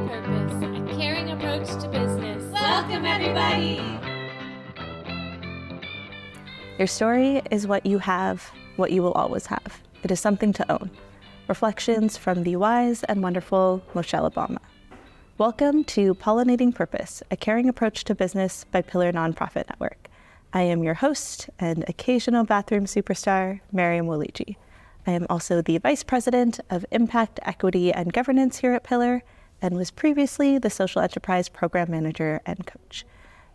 Purpose, a caring approach to business. Welcome, everybody! Your story is what you have, what you will always have. It is something to own. Reflections from the wise and wonderful Michelle Obama. Welcome to Pollinating Purpose, a caring approach to business by Pillar Nonprofit Network. I am your host and occasional bathroom superstar, Miriam Waliji. I am also the Vice President of Impact, Equity, and Governance here at Pillar, and was previously the Social Enterprise Program Manager and Coach.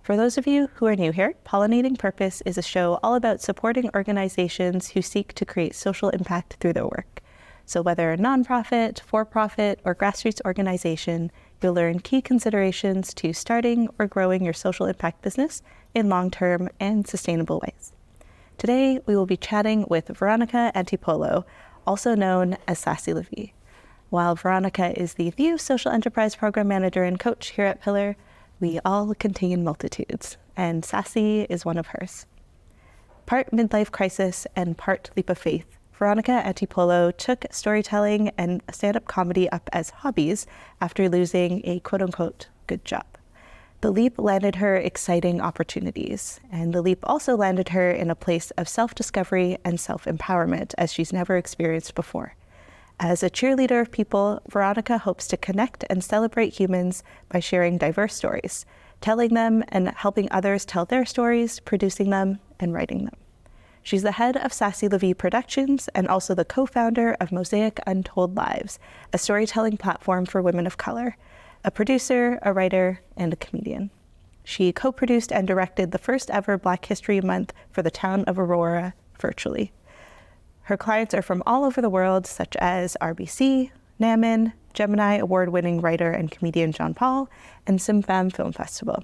For those of you who are new here, Pollinating Purpose is a show all about supporting organizations who seek to create social impact through their work. So whether a nonprofit, for-profit, or grassroots organization, you'll learn key considerations to starting or growing your social impact business in long-term and sustainable ways. Today, we will be chatting with Veronica Antipolo, also known as Sassy Levy. While Veronica is the new Social Enterprise Program Manager and Coach here at Pillar, we all contain multitudes, and Sassy is one of hers. Part midlife crisis and part leap of faith, Veronica Antipolo took storytelling and stand-up comedy up as hobbies after losing a quote-unquote good job. The leap landed her exciting opportunities, and the leap also landed her in a place of self-discovery and self-empowerment as she's never experienced before. As a cheerleader of people, Veronica hopes to connect and celebrate humans by sharing diverse stories, telling them and helping others tell their stories, producing them, and writing them. She's the head of Sassy Levy Productions and also the co-founder of Mosaic Untold Lives, a storytelling platform for women of color, a producer, a writer, and a comedian. She co-produced and directed the first ever Black History Month for the town of Aurora virtually. Her clients are from all over the world, such as RBC, NAMN, Gemini award-winning writer and comedian John Paul, and SimFam Film Festival.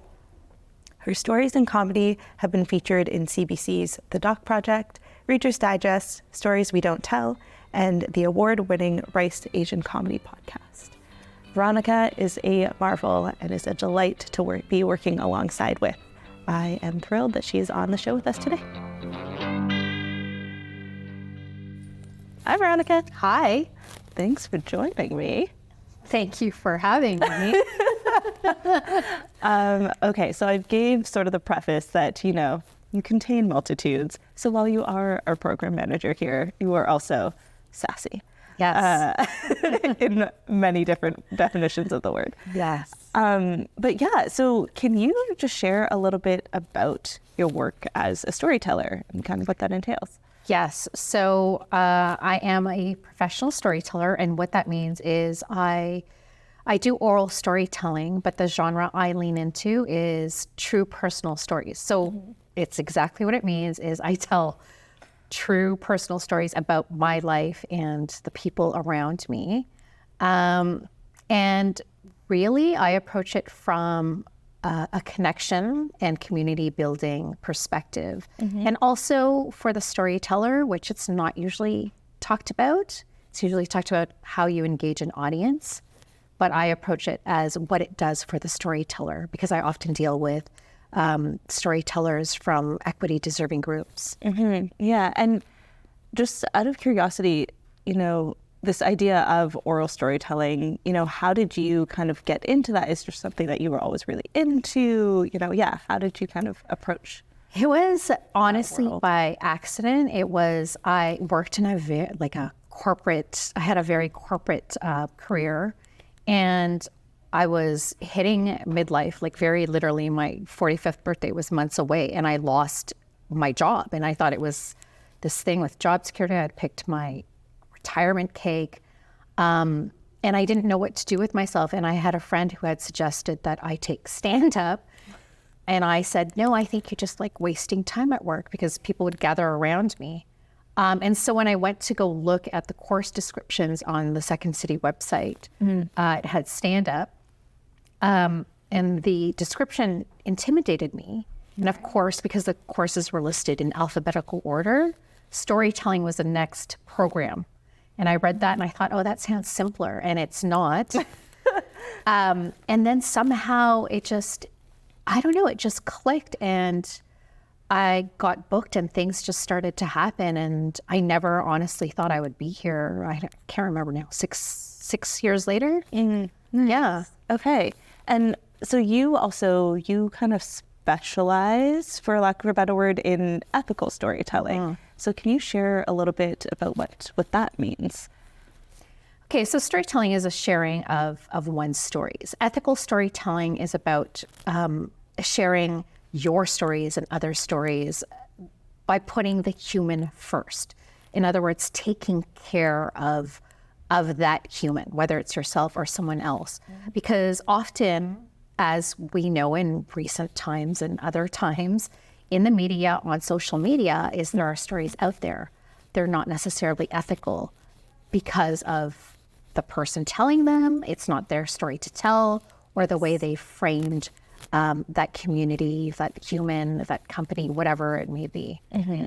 Her stories and comedy have been featured in CBC's The Doc Project, Reader's Digest, Stories We Don't Tell, and the award-winning Rice Asian Comedy Podcast. Veronica is a marvel and is a delight to be working alongside with. I am thrilled that she is on the show with us today. Hi, Veronica. Hi. Thanks for joining me. Thank you for having me. Okay, so I gave sort of the preface that, you contain multitudes. So while you are our program manager here, you are also sassy. Yes. In many different definitions of the word. Yes. But yeah, so can you just share a little bit about your work as a storyteller and kind of what that entails? Yes. So I am a professional storyteller, and what that means is I do oral storytelling, but the genre I lean into is true personal stories. So it's exactly what it means is I tell true personal stories about my life and the people around me. And really, I approach it from a connection and community building perspective. And also for the storyteller, which it's not usually talked about. It's usually talked about how you engage an audience, but I approach it as what it does for the storyteller, because I often deal with storytellers from equity deserving groups. Yeah, and just out of curiosity, this idea of oral storytelling, how did you kind of get into that? Is there something that you were always really into? How did you kind of approach? It was honestly by accident. I worked in I had a very corporate career, and I was hitting midlife, like very literally my 45th birthday was months away, and I lost my job. And I thought it was this thing with job security. I had picked my retirement cake, and I didn't know what to do with myself. And I had a friend who had suggested that I take stand-up. And I said, no, I think you're just like wasting time at work, because people would gather around me. And so when I went to go look at the course descriptions on the Second City website, it had stand-up. And the description intimidated me. And of course, because the courses were listed in alphabetical order, storytelling was the next program. And I read that and I thought, oh, that sounds simpler. And it's not. And then somehow it just clicked, and I got booked and things just started to happen. And I never honestly thought I would be here. I can't remember now, six years later. Nice. Yeah. Okay. And so you kind of specialize, for lack of a better word, in ethical storytelling. So can you share a little bit about what that means? Okay, so storytelling is a sharing of one's stories. Ethical storytelling is about sharing your stories and other stories by putting the human first. In other words, taking care of that human, whether it's yourself or someone else. Because often, as we know in recent times and other times, in the media, on social media, there are stories out there. They're not necessarily ethical because of the person telling them. It's not their story to tell, or the way they framed that community, that human, that company, whatever it may be.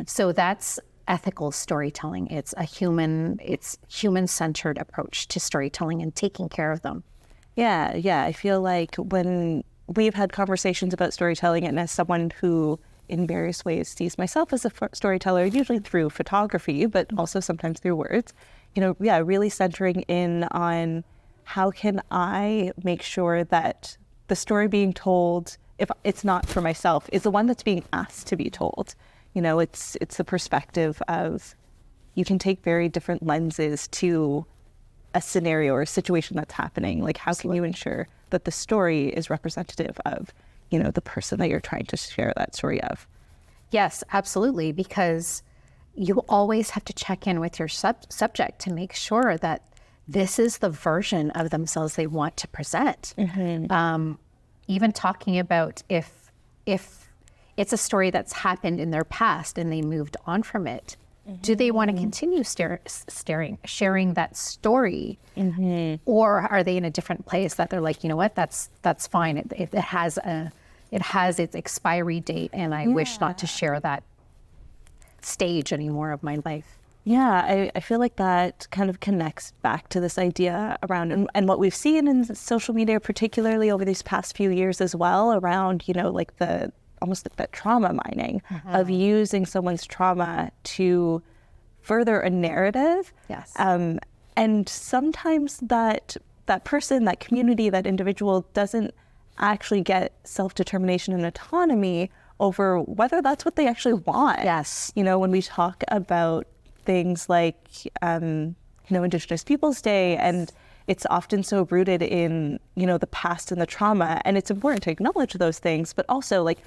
So that's ethical storytelling. It's human-centered approach to storytelling and taking care of them. Yeah. I feel like when we've had conversations about storytelling, and as someone who in various ways sees myself as a storyteller, usually through photography, but also sometimes through words, really centering in on how can I make sure that the story being told, if it's not for myself, is the one that's being asked to be told. It's the perspective of, you can take very different lenses to a scenario or a situation that's happening. Like, how can you ensure that the story is representative of, the person that you're trying to share that story of? Yes, absolutely. Because you always have to check in with your subject to make sure that this is the version of themselves they want to present. Even talking about if it's a story that's happened in their past and they moved on from it, do they want to continue sharing that story? Or are they in a different place that they're like, you know what, that's fine. It has its expiry date, and I wish not to share that stage anymore of my life. Yeah, I feel like that kind of connects back to this idea around, and what we've seen in social media, particularly over these past few years as well, around, like almost that trauma mining of using someone's trauma to further a narrative. Yes. And sometimes that person, that community, that individual doesn't actually get self-determination and autonomy over whether that's what they actually want. Yes. When we talk about things like, Indigenous Peoples Day, and it's often so rooted in, the past and the trauma, and it's important to acknowledge those things, but also, like,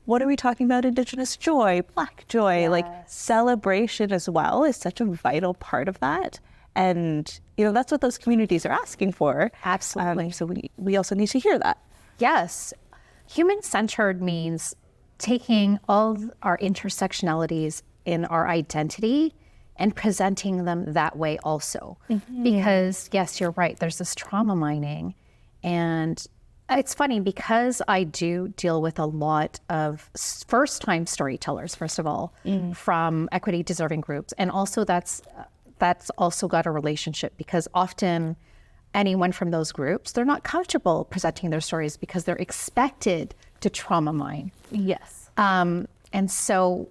what are we talking about? Indigenous joy, Black joy, Yes. like celebration as well is such a vital part of that. And, that's what those communities are asking for. Absolutely. So we also need to hear that. Yes. Human-centered means taking all our intersectionalities in our identity and presenting them that way also. Because, yes, you're right, there's this trauma mining. And it's funny because I do deal with a lot of first-time storytellers, first of all, from equity-deserving groups. And also that's also got a relationship, because often anyone from those groups, they're not comfortable presenting their stories because they're expected to trauma mine. Yes. And so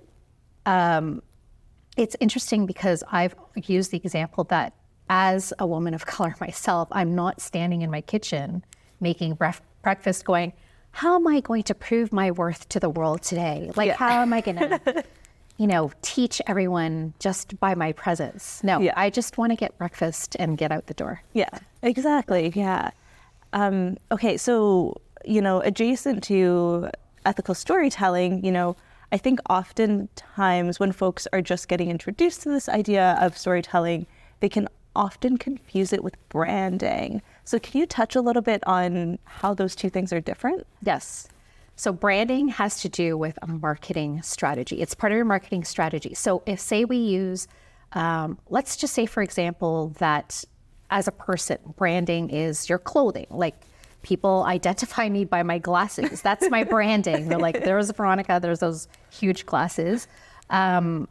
it's interesting because I've used the example that as a woman of color myself, I'm not standing in my kitchen making breakfast going, how am I going to prove my worth to the world today? Like, how am I going to, teach everyone just by my presence? No, I just want to get breakfast and get out the door. Yeah, exactly. Yeah. Okay, so, adjacent to ethical storytelling, I think oftentimes when folks are just getting introduced to this idea of storytelling, they can often confuse it with branding. So can you touch a little bit on how those two things are different? Yes. So branding has to do with a marketing strategy. It's part of your marketing strategy. So if, say, we use, let's just say, for example, that as a person, branding is your clothing. Like, people identify me by my glasses. That's my branding. They're like, there's Veronica, there's those huge glasses, and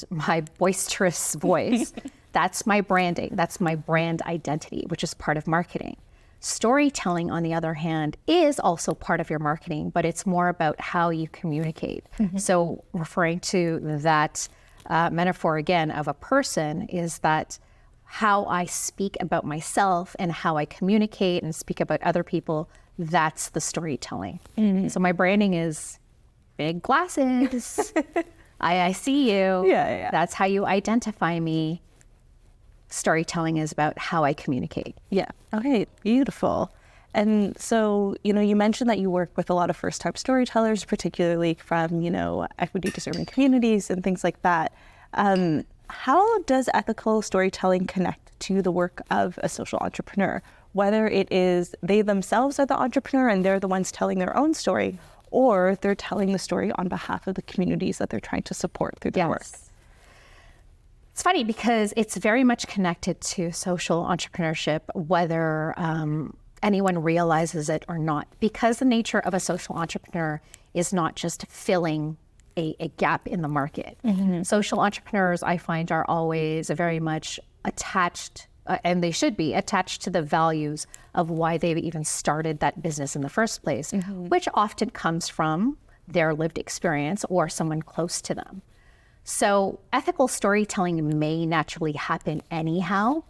my boisterous voice. That's my branding. That's my brand identity, which is part of marketing. Storytelling, on the other hand, is also part of your marketing, but it's more about how you communicate. So referring to that metaphor again of a person, is that how I speak about myself and how I communicate and speak about other people, that's the storytelling. So my branding is big glasses. I see you. Yeah. That's how you identify me. Storytelling is about how I communicate. Yeah. Okay. Beautiful. And so, you mentioned that you work with a lot of first-time storytellers, particularly from, equity-deserving communities and things like that. How does ethical storytelling connect to the work of a social entrepreneur? Whether it is they themselves are the entrepreneur and they're the ones telling their own story, or they're telling the story on behalf of the communities that they're trying to support through their work. It's funny because it's very much connected to social entrepreneurship, whether anyone realizes it or not, because the nature of a social entrepreneur is not just filling a gap in the market. Social entrepreneurs, I find, are always very much attached, and they should be attached to the values of why they've even started that business in the first place, which often comes from their lived experience or someone close to them. So ethical storytelling may naturally happen anyhow.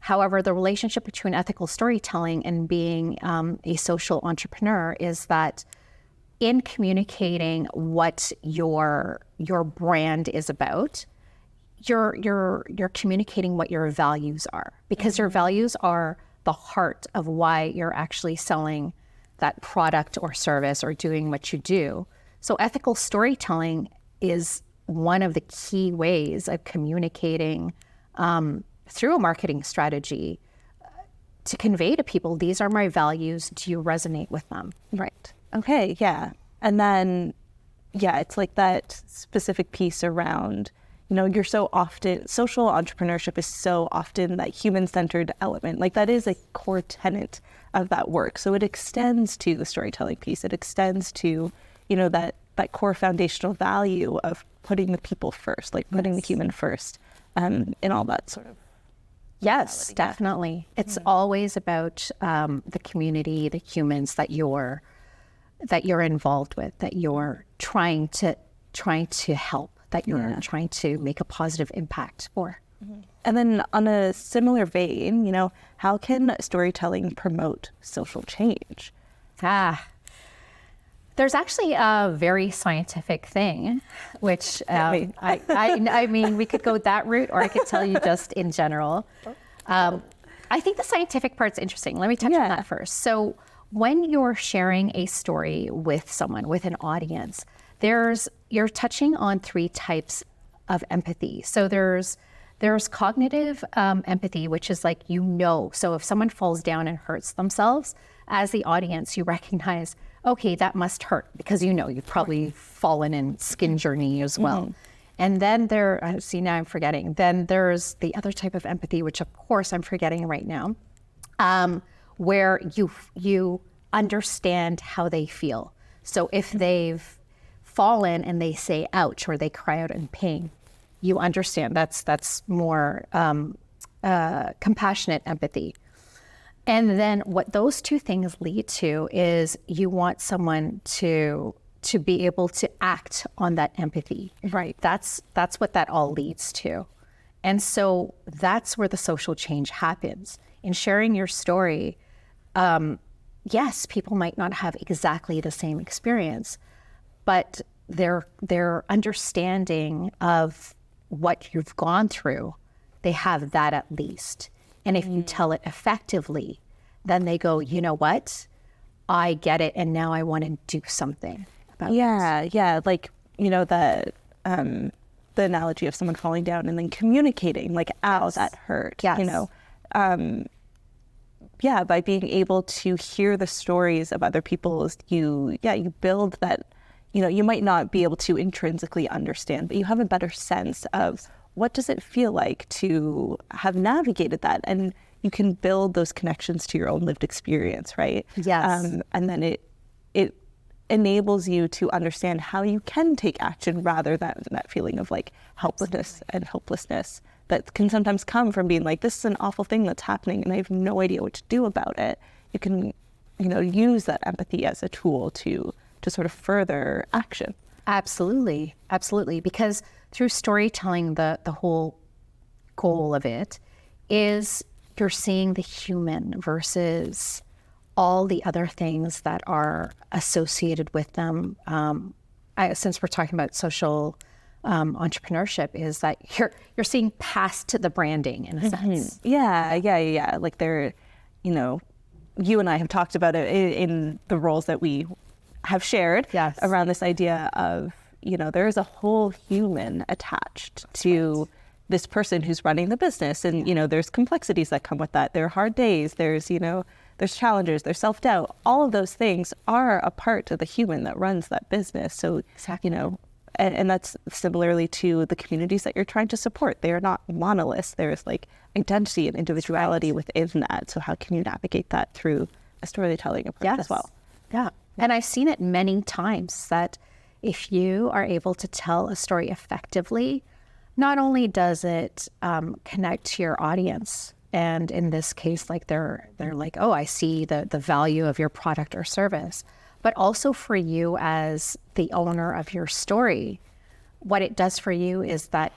However, the relationship between ethical storytelling and being a social entrepreneur is that in communicating what your brand is about, you're communicating what your values are, because your values are the heart of why you're actually selling that product or service or doing what you do. So ethical storytelling is one of the key ways of communicating through a marketing strategy to convey to people, these are my values. Do you resonate with them? Right. Okay. Yeah. And then, it's like that specific piece around, you're so often, social entrepreneurship is so often that human-centered element. Like that is a core tenet of that work. So it extends to the storytelling piece. It extends to, that core foundational value of putting the people first, like putting the human first, in all that sort of. Yes, definitely. It's always about the community, the humans that you're involved with, that you're trying to help, that you're trying to make a positive impact for. And then on a similar vein, how can storytelling promote social change? There's actually a very scientific thing, which I mean, we could go that route, or I could tell you just in general. I think the scientific part's interesting. Let me touch on that first. So when you're sharing a story with someone, with an audience, you're touching on three types of empathy. So there's cognitive empathy, which is like, so if someone falls down and hurts themselves, as the audience, you recognize, okay, that must hurt, because you've probably fallen in skin journey as well. And then now I'm forgetting. Then there's the other type of empathy, which of course I'm forgetting right now, where you understand how they feel. So if they've fallen and they say ouch, or they cry out in pain, you understand. That's more compassionate empathy. And then what those two things lead to is you want someone to be able to act on that empathy. Right. That's what that all leads to. And so that's where the social change happens. In sharing your story, yes, people might not have exactly the same experience, but their understanding of what you've gone through, they have that at least. And if you tell it effectively, then they go, you know what? I get it, and now I want to do something about it. Yeah. Like, the analogy of someone falling down and then communicating, like, ow, that hurt. Yes. By being able to hear the stories of other people, you build that, you might not be able to intrinsically understand, but you have a better sense of what does it feel like to have navigated that? And you can build those connections to your own lived experience, right? Yes. And then it enables you to understand how you can take action, rather than that feeling of like helplessness and hopelessness that can sometimes come from being like, this is an awful thing that's happening and I have no idea what to do about it. You can, use that empathy as a tool to sort of further action. Absolutely. Because through storytelling, the whole goal of it is you're seeing the human versus all the other things that are associated with them. Since we're talking about social entrepreneurship, is that you're seeing past the branding in a sense. Yeah. Like they're, you and I have talked about it in the roles that we have shared around this idea of, there is a whole human attached to this person who's running the business. And, there's complexities that come with that. There are hard days. There's, there's challenges, there's self-doubt. All of those things are a part of the human that runs that business. So, and that's similarly to the communities that you're trying to support. They are not monoliths. There's like identity and individuality within that. So how can you navigate that through a storytelling approach as well? Yeah. And I've seen it many times that if you are able to tell a story effectively, not only does it connect to your audience, and in this case, like they're like, oh, I see the value of your product or service, but also for you as the owner of your story, what it does for you is that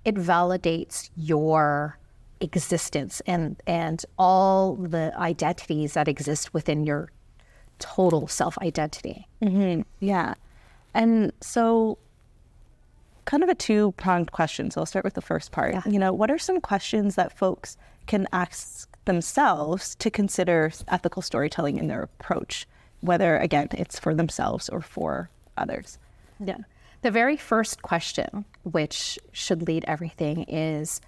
it validates your existence and all the identities that exist within your total self-identity. Mm-hmm. Yeah. And so kind of a two-pronged question. So I'll start with the first part. Yeah. What are some questions that folks can ask themselves to consider ethical storytelling in their approach, whether, again, it's for themselves or for others? Yeah. The very first question, which should lead everything, is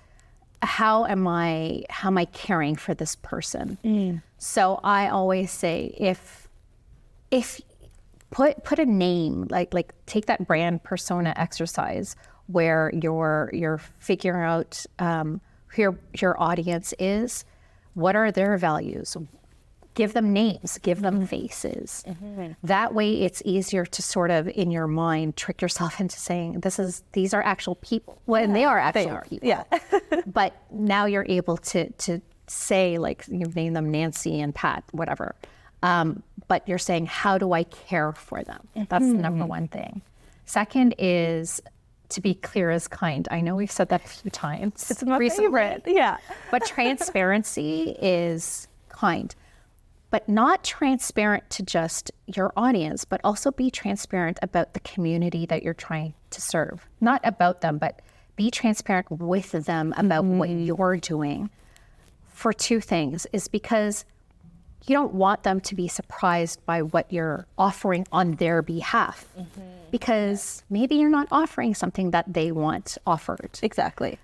how am I caring for this person? So I always say, if put a name, like take that brand persona exercise where you're figuring out who your audience is, what are their values? Give them names, give them faces. Mm-hmm. That way it's easier to sort of in your mind trick yourself into saying these are actual people. Well, and they are actual people. Yeah. But now you're able to say, like, you name them Nancy and Pat, whatever. But you're saying, how do I care for them? That's the number one thing. Second is to be clear as kind. I know we've said that a few times. It's my favorite. Yeah. But transparency is kind. But not transparent to just your audience, but also be transparent about the community that you're trying to serve. Not about them, but be transparent with them about what you're doing. For two things, is because you don't want them to be surprised by what you're offering on their behalf, because maybe you're not offering something that they want offered. Exactly.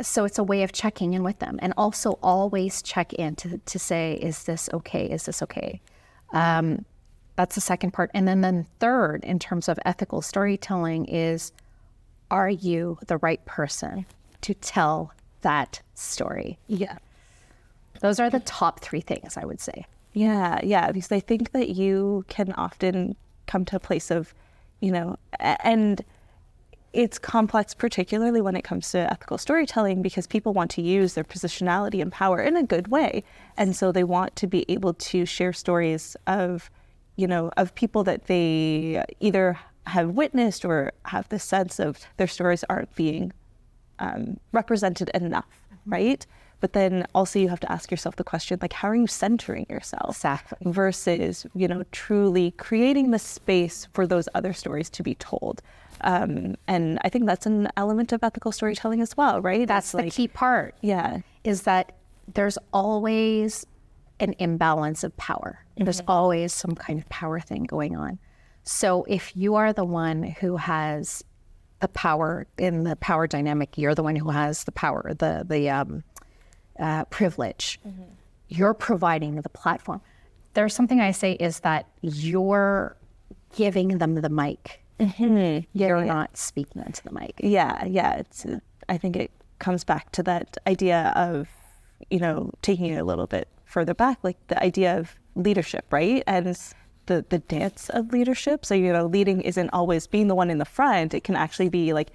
So it's a way of checking in with them, and also always check in to say, is this okay? Is this okay? That's the second part. And then third, in terms of ethical storytelling, is, are you the right person to tell that story? Yeah. Those are the top three things, I would say. Yeah, because I think that you can often come to a place of, and it's complex, particularly when it comes to ethical storytelling, because people want to use their positionality and power in a good way. And so they want to be able to share stories of people that they either have witnessed or have the sense of their stories aren't being represented enough, right? But then also you have to ask yourself the question, like, how are you centering yourself? Exactly. Versus, truly creating the space for those other stories to be told. And I think that's an element of ethical storytelling as well, right? That's the key part. Yeah. Is that there's always an imbalance of power. There's always some kind of power thing going on. So if you are the one who has the power in the power dynamic, you're the one who has the power, the privilege, you're providing the platform. There's something I say is that you're giving them the mic. You're not speaking into the mic. Yeah. I think it comes back to that idea of, taking it a little bit further back, like the idea of leadership, right? And the dance of leadership. So, leading isn't always being the one in the front. It can actually be like,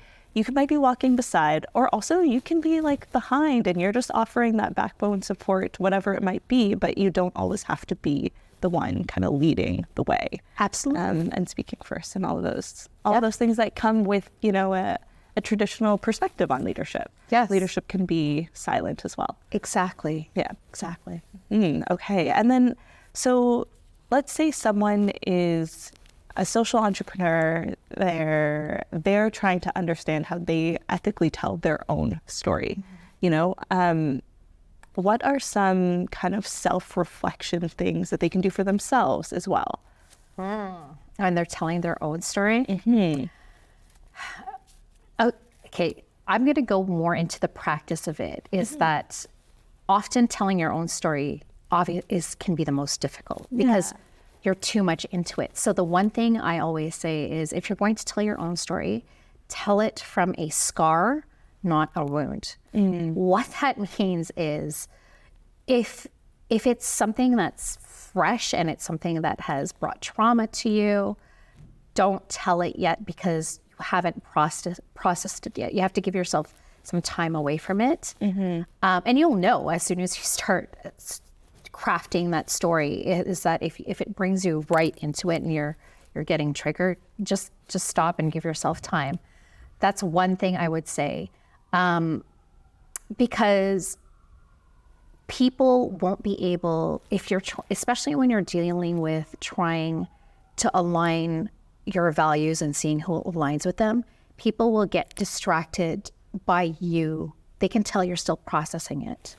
might be walking beside, or also you can be like behind and you're just offering that backbone support, whatever it might be, but you don't always have to be the one kind of leading the way. Absolutely. And speaking first, and all of those things that come with, a traditional perspective on leadership. Yes. Leadership can be silent as well. Exactly. Yeah. Exactly. Okay. And then, so let's say someone is a social entrepreneur. They're trying to understand how they ethically tell their own story. What are some kind of self-reflection things that they can do for themselves as well? And they're telling their own story. Okay, I'm going to go more into the practice of it. Is that often telling your own story can be the most difficult because you're too much into it. So the one thing I always say is, if you're going to tell your own story, tell it from a scar, not a wound. What that means is, if it's something that's fresh and it's something that has brought trauma to you, don't tell it yet because you haven't processed it yet. You have to give yourself some time away from it. And you'll know as soon as you start crafting that story, is that if it brings you right into it and you're getting triggered, just stop and give yourself time. That's one thing I would say. Because people won't be able, especially when you're dealing with trying to align your values and seeing who aligns with them, people will get distracted by you. They can tell you're still processing it.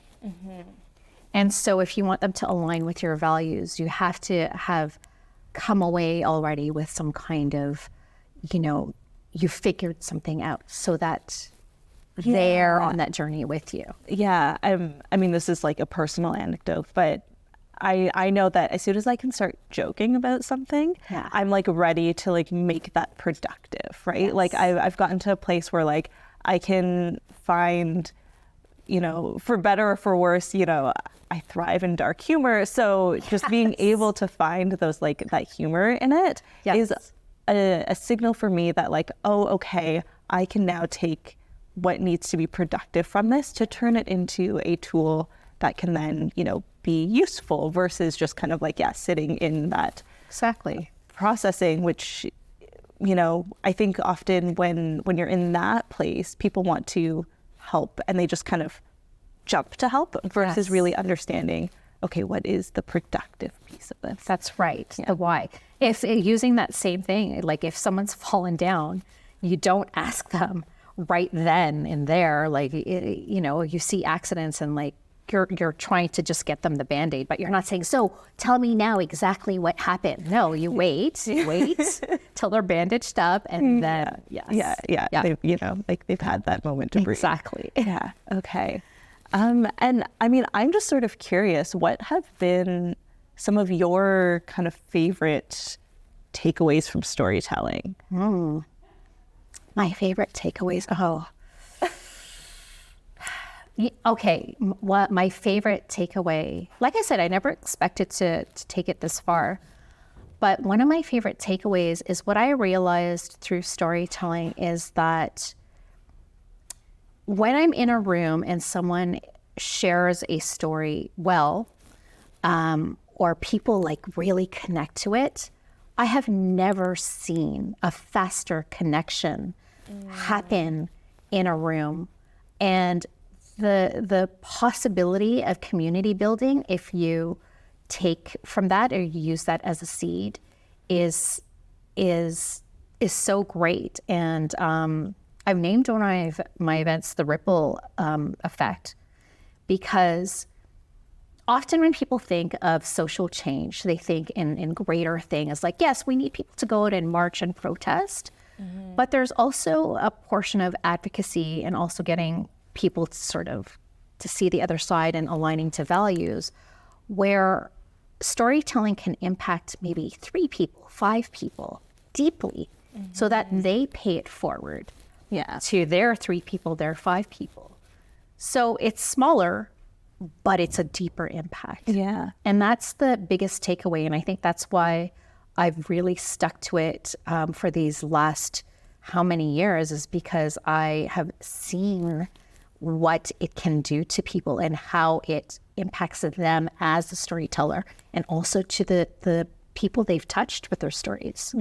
And so if you want them to align with your values, you have to have come away already with some kind of, you figured something out so that they're on that journey with you. Yeah. This is like a personal anecdote, but I know that as soon as I can start joking about something, I'm like ready to like make that productive, right? Yes. Like I've gotten to a place where like I can find, for better or for worse, I thrive in dark humor. So just being able to find those like that humor in it is a signal for me that like, oh, okay, I can now take what needs to be productive from this to turn it into a tool that can then, be useful versus just kind of like, sitting in that processing, which, I think often when you're in that place, people want to help and they just kind of jump to help versus really understanding, okay, what is the productive piece of this? That's right. The why. If using that same thing, like if someone's fallen down, you don't ask them right then and there, like, you see accidents and like, you're trying to just get them the Band-Aid, but you're not saying, so tell me now exactly what happened. No, you wait till they're bandaged up and then, they've had that moment to breathe. Exactly. Yeah. Okay. And I'm just sort of curious, what have been some of your kind of favorite takeaways from storytelling? My favorite takeaways. Okay. What my favorite takeaway, like I said, I never expected to take it this far, but one of my favorite takeaways is what I realized through storytelling is that when I'm in a room and someone shares a story well, or people like really connect to it, I have never seen a faster connection happen in a room. And the possibility of community building, if you take from that or you use that as a seed, is so great. And I've named one of my events the ripple effect, because often when people think of social change, they think in greater things like, yes, we need people to go out and march and protest, but there's also a portion of advocacy and also getting people to see the other side and aligning to values, where storytelling can impact maybe 3 people, 5 people deeply, so that they pay it forward to their 3 people, their 5 people. So it's smaller, but it's a deeper impact. Yeah. And that's the biggest takeaway. And I think that's why I've really stuck to it for these last how many years, is because I have seen what it can do to people and how it impacts them as a storyteller, and also to the people they've touched with their stories.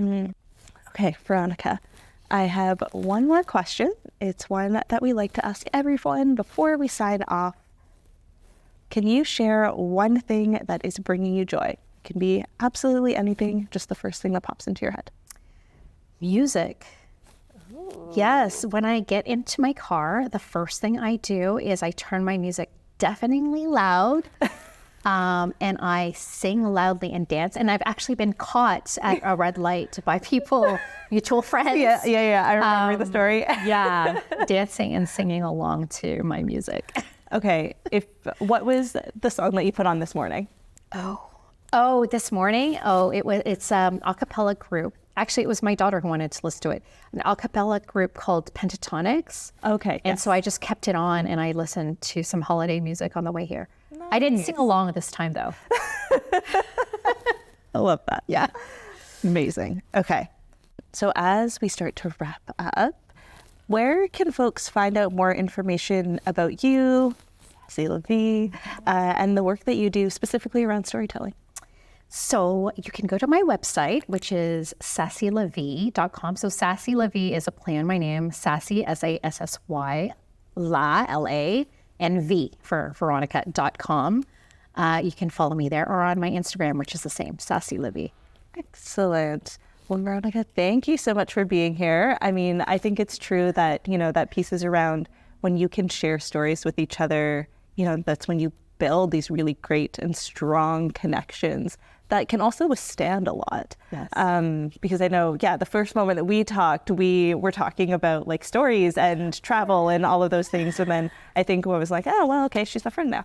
Okay, Veronica, I have one more question. It's one that we like to ask everyone before we sign off. Can you share one thing that is bringing you joy? It can be absolutely anything, just the first thing that pops into your head. Music. Ooh. Yes, when I get into my car, the first thing I do is I turn my music deafeningly loud. And I sing loudly and dance. And I've actually been caught at a red light by people, mutual friends. Yeah. I remember the story. Yeah, dancing and singing along to my music. Okay, what was the song that you put on this morning? This morning? It's a cappella group. Actually, it was my daughter who wanted to listen to it. An a cappella group called Pentatonics. Okay. And so I just kept it on and I listened to some holiday music on the way here. Nice. I didn't sing along this time though. I love that. Yeah. Amazing. Okay. So as we start to wrap up, where can folks find out more information about you, Sassy La Vie, and the work that you do specifically around storytelling? So you can go to my website, which is sassylavie.com. So Sassy La Vie is a play on my name, Sassy, S-A-S-S-Y, La, L-A, and V for Veronica.com. You can follow me there or on my Instagram, which is the same, Sassy La Vie. Excellent. Well, Veronica, thank you so much for being here. I mean, I think it's true that, that pieces around when you can share stories with each other, that's when you build these really great and strong connections that can also withstand a lot. Yes. Because I know, the first moment that we talked, we were talking about like stories and travel and all of those things. And then I think I was like, oh, well, okay, she's my friend now.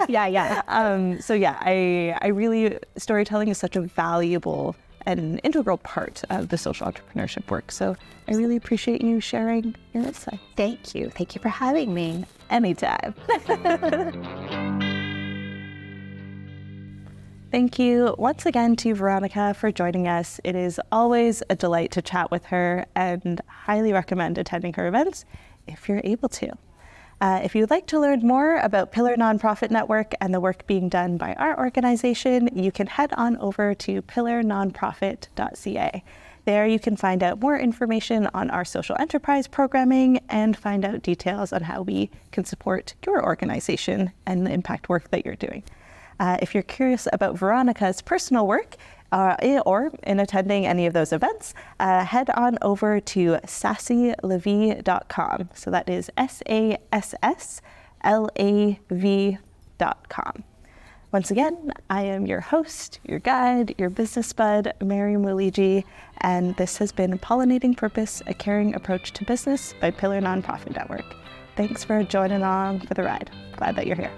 Yeah. I really, storytelling is such a valuable and an integral part of the social entrepreneurship work. So I really appreciate you sharing your insight. Thank you. Thank you for having me. Anytime. Thank you once again to Veronica for joining us. It is always a delight to chat with her and highly recommend attending her events if you're able to. If you'd like to learn more about Pillar Nonprofit Network and the work being done by our organization, you can head on over to pillarnonprofit.ca. There you can find out more information on our social enterprise programming and find out details on how we can support your organization and the impact work that you're doing. If you're curious about Veronica's personal work or in attending any of those events, head on over to sassylavie.com. So that is SASSLAV.com. Once again, I am your host, your guide, your business bud, Mary Muliji, and this has been Pollinating Purpose, a caring approach to business by Pillar Nonprofit Network. Thanks for joining along for the ride. Glad that you're here.